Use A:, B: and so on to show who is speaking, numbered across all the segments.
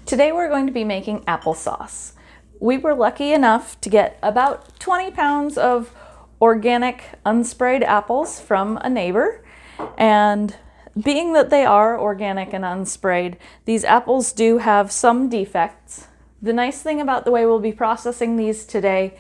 A: Today we're going to be making applesauce. We were lucky enough to get about 20 pounds of organic unsprayed apples from a neighbor, and being that they are organic and unsprayed, these apples do have some defects. The nice thing about the way we'll be processing these today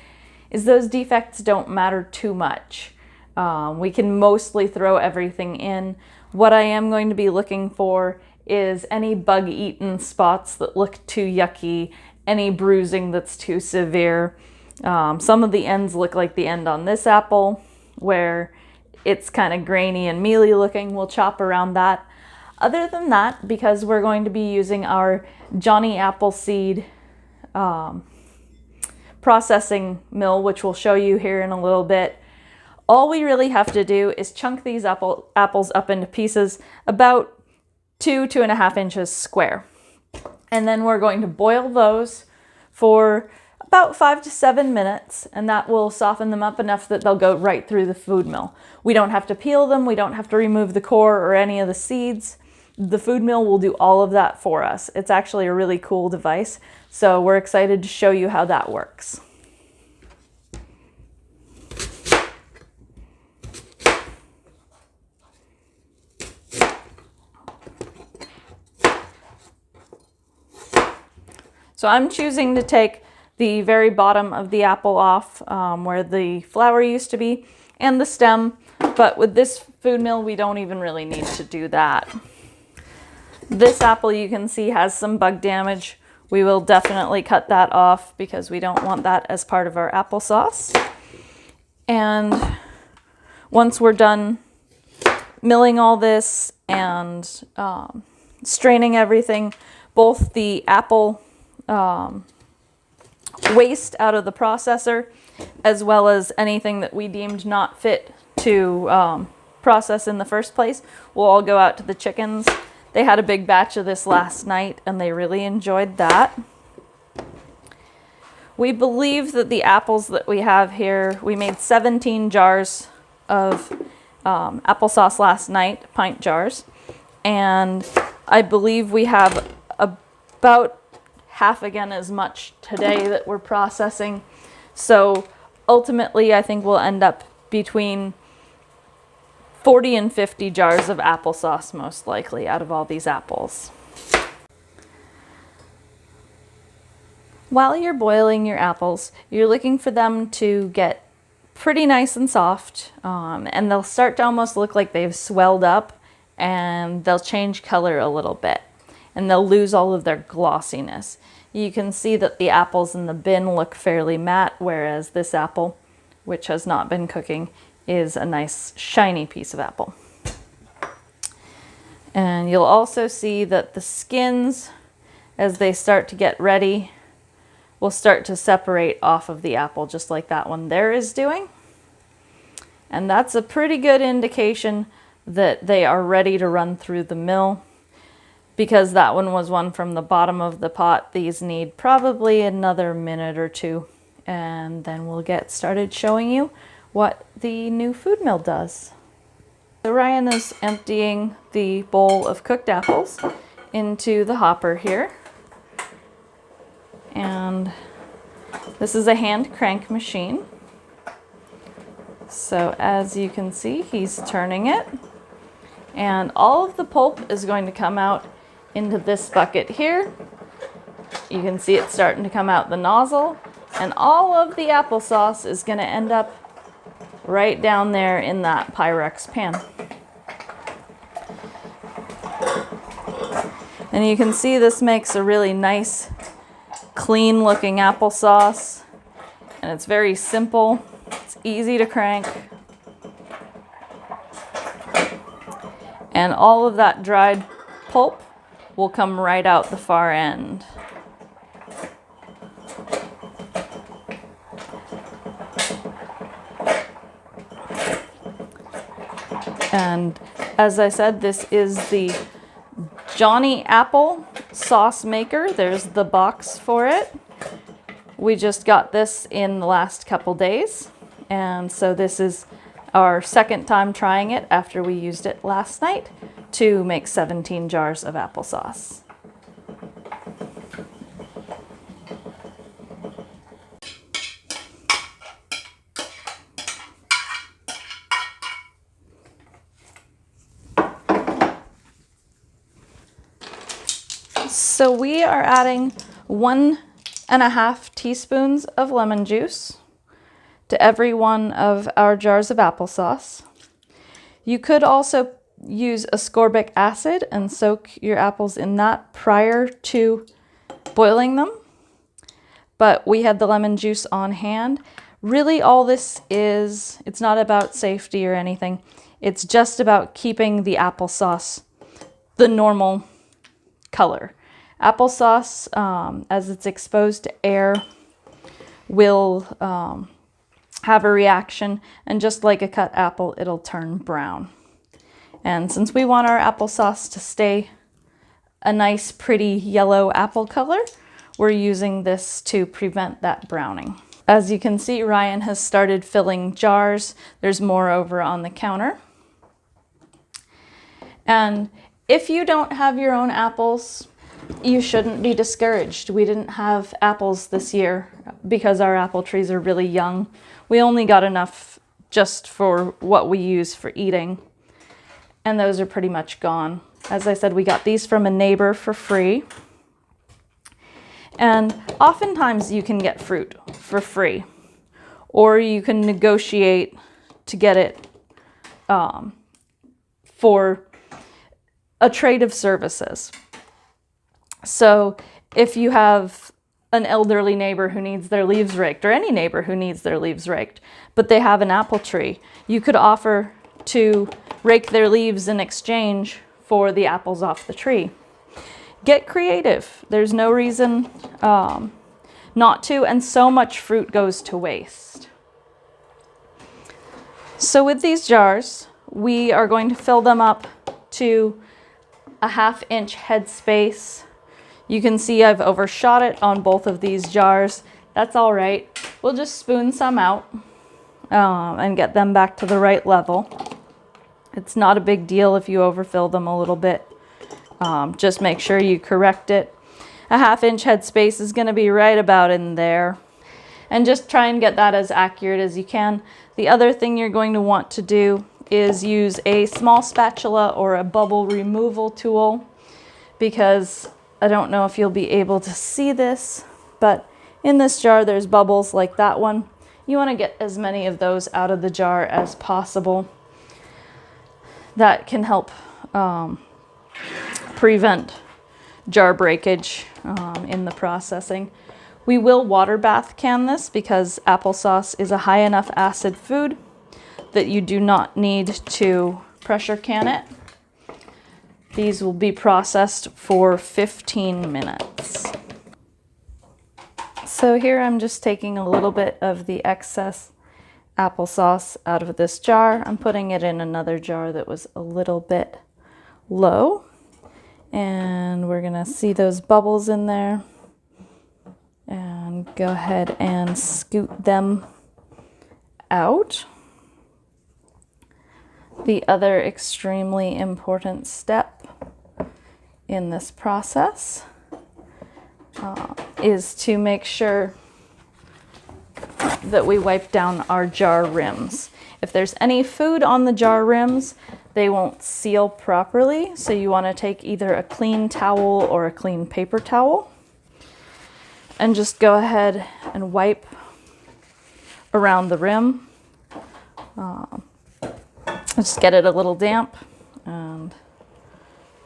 A: is those defects don't matter too much. We can mostly throw everything in. What I am going to be looking for is any bug-eaten spots that look too yucky, any bruising that's too severe. Some of the ends look like the end on this apple, where it's kind of grainy and mealy looking. We'll chop around that. Other than that, because we're going to be using our Johnny Appleseed processing mill, which we'll show you here in a little bit, all we really have to do is chunk these apples up into pieces about 2.5 inches square. And then we're going to boil those for about 5 to 7 minutes, and that will soften them up enough that they'll go right through the food mill. We don't have to peel them, we don't have to remove the core or any of the seeds. The food mill will do all of that for us. It's actually a really cool device, so we're excited to show you how that works. So I'm choosing to take the very bottom of the apple off, where the flower used to be, and the stem, but with this food mill we don't even really need to do that. This apple, you can see, has some bug damage. We will definitely cut that off because we don't want that as part of our applesauce. And once we're done milling all this and straining everything, both the apple waste out of the processor, as well as anything that we deemed not fit to process in the first place, will all go out to the chickens. They had a big batch of this last night and they really enjoyed that. We believe that the apples that we have here, we made 17 jars of applesauce last night, pint jars, and I believe we have about half again as much today that we're processing. So ultimately I think we'll end up between 40 and 50 jars of applesauce most likely out of all these apples. While you're boiling your apples, you're looking for them to get pretty nice and soft, and they'll start to almost look like they've swelled up, and they'll change color a little bit, and they'll lose all of their glossiness. You can see that the apples in the bin look fairly matte, whereas this apple, which has not been cooking, is a nice shiny piece of apple. And you'll also see that the skins, as they start to get ready, will start to separate off of the apple, just like that one there is doing. And that's a pretty good indication that they are ready to run through the mill. Because that one was one from the bottom of the pot, these need probably another minute or two, and then we'll get started showing you what the new food mill does. So Ryan is emptying the bowl of cooked apples into the hopper here, and this is a hand crank machine. So as you can see, he's turning it, and all of the pulp is going to come out into this bucket here. You can see it starting to come out the nozzle, and all of the applesauce is going to end up right down there in that Pyrex pan. And you can see this makes a really nice, clean looking applesauce, and it's very simple. It's easy to crank, and all of that dried pulp will come right out the far end. And as I said, this is the Johnny Apple Sauce Maker. There's the box for it. We just got this in the last couple days, and so this is our second time trying it after we used it last night to make 17 jars of applesauce. So we are adding 1.5 teaspoons of lemon juice to every one of our jars of applesauce. You could also use ascorbic acid and soak your apples in that prior to boiling them, but we had the lemon juice on hand. Really all this is, it's not about safety or anything. It's just about keeping the applesauce the normal color. Applesauce, as it's exposed to air, will have a reaction, and just like a cut apple, it'll turn brown. And since we want our applesauce to stay a nice, pretty yellow apple color, we're using this to prevent that browning. As you can see, Ryan has started filling jars. There's more over on the counter. And if you don't have your own apples, you shouldn't be discouraged. We didn't have apples this year because our apple trees are really young. We only got enough just for what we use for eating, and those are pretty much gone. As I said, we got these from a neighbor for free. And oftentimes you can get fruit for free, or you can negotiate to get it for a trade of services. So if you have an elderly neighbor who needs their leaves raked, or any neighbor who needs their leaves raked, but they have an apple tree, you could offer to rake their leaves in exchange for the apples off the tree. Get creative. There's no reason not to, and so much fruit goes to waste. So with these jars, we are going to fill them up to a 1/2 inch headspace. You can see I've overshot it on both of these jars. That's all right. We'll just spoon some out and get them back to the right level. It's not a big deal if you overfill them a little bit. Just make sure you correct it. A 1/2 inch headspace is going to be right about in there. And just try and get that as accurate as you can. The other thing you're going to want to do is use a small spatula or a bubble removal tool, because I don't know if you'll be able to see this, but in this jar there's bubbles like that one. You want to get as many of those out of the jar as possible. That can help prevent jar breakage in the processing. We will water bath can this because applesauce is a high enough acid food that you do not need to pressure can it. These will be processed for 15 minutes. So here I'm just taking a little bit of the excess applesauce out of this jar. I'm putting it in another jar that was a little bit low. And we're gonna see those bubbles in there. And go ahead and scoot them out. The other extremely important step in this process is to make sure that we wipe down our jar rims. If there's any food on the jar rims, they won't seal properly, so you want to take either a clean towel or a clean paper towel and just go ahead and wipe around the rim. Just get it a little damp and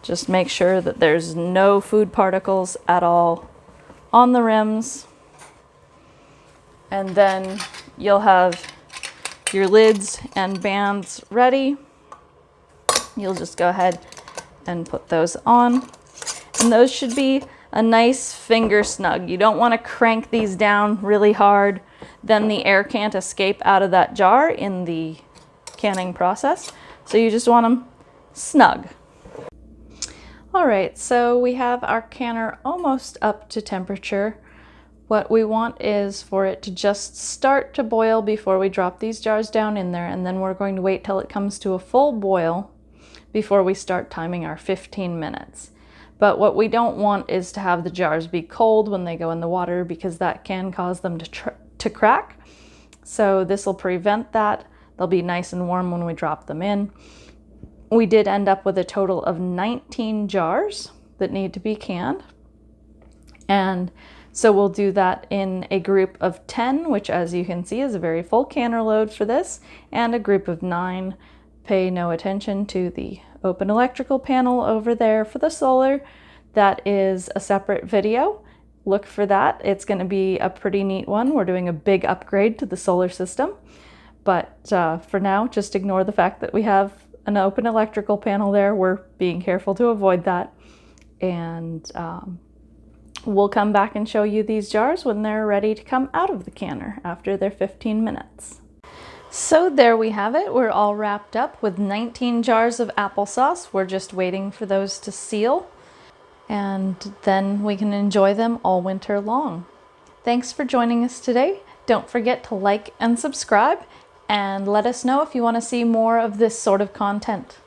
A: just make sure that there's no food particles at all on the rims. And then you'll have your lids and bands ready. You'll just go ahead and put those on. And those should be a nice finger snug. You don't want to crank these down really hard. Then the air can't escape out of that jar in the canning process. So you just want them snug. All right, so we have our canner almost up to temperature. What we want is for it to just start to boil before we drop these jars down in there, and then we're going to wait till it comes to a full boil before we start timing our 15 minutes. But what we don't want is to have the jars be cold when they go in the water, because that can cause them to crack. So this will prevent that. They'll be nice and warm when we drop them in. We did end up with a total of 19 jars that need to be canned. And so we'll do that in a group of 10, which as you can see is a very full canner load for this, and a group of 9. Pay no attention to the open electrical panel over there for the solar. That is a separate video. Look for that. It's going to be a pretty neat one. We're doing a big upgrade to the solar system. But for now, just ignore the fact that we have an open electrical panel there. We're being careful to avoid that. And we'll come back and show you these jars when they're ready to come out of the canner after their 15 minutes. So there we have it. We're all wrapped up with 19 jars of applesauce. We're just waiting for those to seal, and then we can enjoy them all winter long. Thanks for joining us today. Don't forget to like and subscribe, and let us know if you want to see more of this sort of content.